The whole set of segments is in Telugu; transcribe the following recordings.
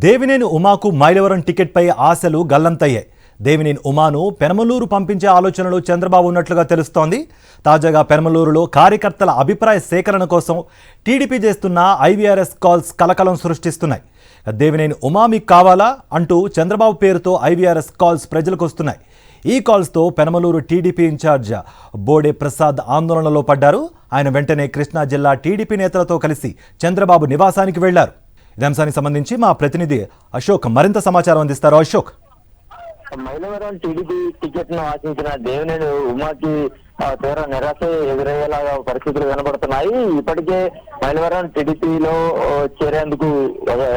దేవినేని ఉమాకు మైలవరం టికెట్పై ఆశలు గల్లంతయ్యాయి. దేవినేని ఉమాను పెనమలూరు పంపించే ఆలోచనలో చంద్రబాబు ఉన్నట్లుగా తెలుస్తోంది. తాజాగా పెనమలూరులో కార్యకర్తల అభిప్రాయ సేకరణ కోసం టీడీపీ చేస్తున్న ఐవీఆర్ఎస్ కాల్స్ కలకలం సృష్టిస్తున్నాయి. దేవినేని ఉమా మీకు కావాలా అంటూ చంద్రబాబు పేరుతో ఐవీఆర్ఎస్ కాల్స్ ప్రజలకు వస్తున్నాయి. ఈ కాల్స్తో పెనమలూరు టీడీపీ ఇన్ఛార్జ్ బోడే ప్రసాద్ ఆందోళనలో పడ్డారు. ఆయన వెంటనే కృష్ణా జిల్లా టీడీపీ నేతలతో కలిసి చంద్రబాబు నివాసానికి వెళ్లారు. ఇదే అంశానికి సంబంధించి మా ప్రతినిధి అశోక్ మరింత సమాచారం అందిస్తారు. అశోక్, మైలవరం టీడీపీ టికెట్ ను ఆశించిన దేవినేని ఉమాకి తీవ్ర నిరాశ ఎదురయ్యేలాగా పరిస్థితులు కనబడుతున్నాయి. ఇప్పటికే మైలవరం టీడీపీలో చేరేందుకు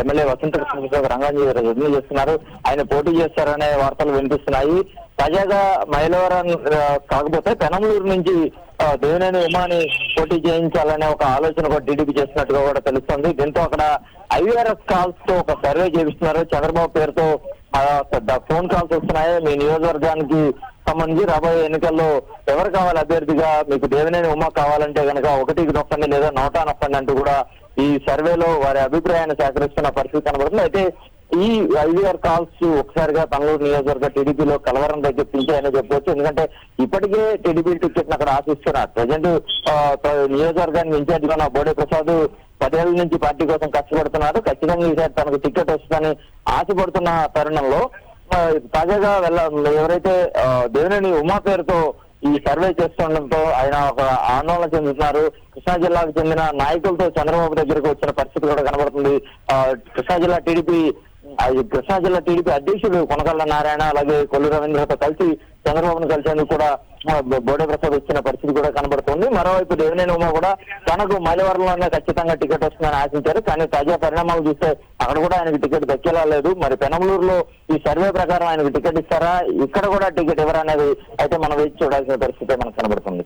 ఎమ్మెల్యే వసంత కృష్ణ రంగం చేస్తున్నారు. ఆయన పోటీ చేస్తారనే వార్తలు వినిపిస్తున్నాయి. తాజాగా మైలవరం కాకపోతే పెనమలూరు నుంచి దేవినేని ఉమాని పోటీ చేయించాలనే ఒక ఆలోచన కూడా టీడీపీ చేస్తున్నట్టుగా కూడా తెలుస్తుంది. దీంతో అక్కడ ఐవీఆర్ఎస్ కాల్స్ తో ఒక సర్వే చేపిస్తున్నారు. చంద్రబాబు పేరుతో ఫోన్ కాల్స్ వస్తున్నాయి. మీ నియోజకవర్గానికి సంబంధించి రాబోయే ఎన్నికల్లో ఎవరు కావాలి అభ్యర్థిగా, మీకు దేవినేని ఉమా కావాలంటే కనుక 1కి నొక్కండి లేదా 100 నొక్కండి అంటూ కూడా ఈ సర్వేలో వారి అభిప్రాయాన్ని సేకరిస్తున్న పరిస్థితి కనబడుతుంది. అయితే ఈ ఐవీఆర్ కాల్స్ ఒకసారిగా బెంగళూరు నియోజకవర్గ టీడీపీలో కలవరం తెప్పించాయని చెప్పవచ్చు. ఎందుకంటే ఇప్పటికే టీడీపీ టికెట్ అక్కడ ఆశిస్తున్నారు. ప్రజెంట్ నియోజకవర్గానికి ఇన్ఛార్జ్ గా ఉన్న బోడే ప్రసాద్ 10 ఏళ్ల నుంచి పార్టీ కోసం కష్టపడుతున్నారు. ఖచ్చితంగా ఈసారి తనకు టికెట్ వస్తుందని ఆశపడుతున్న తరుణంలో తాజాగా ఎవరైతే దేవినేని ఉమా పేరుతో ఈ సర్వే చేస్తుండటంతో ఆయన ఒక ఆందోళన చెందుతున్నారు. కృష్ణా జిల్లాకు చెందిన నాయకులతో చంద్రబాబు దగ్గరకు వచ్చిన పరిస్థితి కూడా కనబడుతుంది. కృష్ణా జిల్లా టీడీపీ అధ్యక్షుడు కొనకళ్ళ నారాయణ అలాగే కొల్లు రవీంద్రతో కలిసి చంద్రబాబును కలిసేందుకు కూడా బోడే ప్రసాద్ వచ్చిన పరిస్థితి కూడా కనబడుతుంది. మరోవైపు దేవినేని ఉమా కూడా తనకు మైలవరంలోనే ఖచ్చితంగా టికెట్ వస్తుందని ఆశించారు. కానీ తాజా పరిణామాలు చూస్తే అక్కడ కూడా ఆయనకు టికెట్ దక్కేలా లేదు. మరి పెనమలూరులో ఈ సర్వే ప్రకారం ఆయనకు టికెట్ ఇస్తారా, ఇక్కడ కూడా టికెట్ ఎవరనేది అయితే మనం వేచి చూడాల్సిన పరిస్థితి మనకు కనబడుతుంది.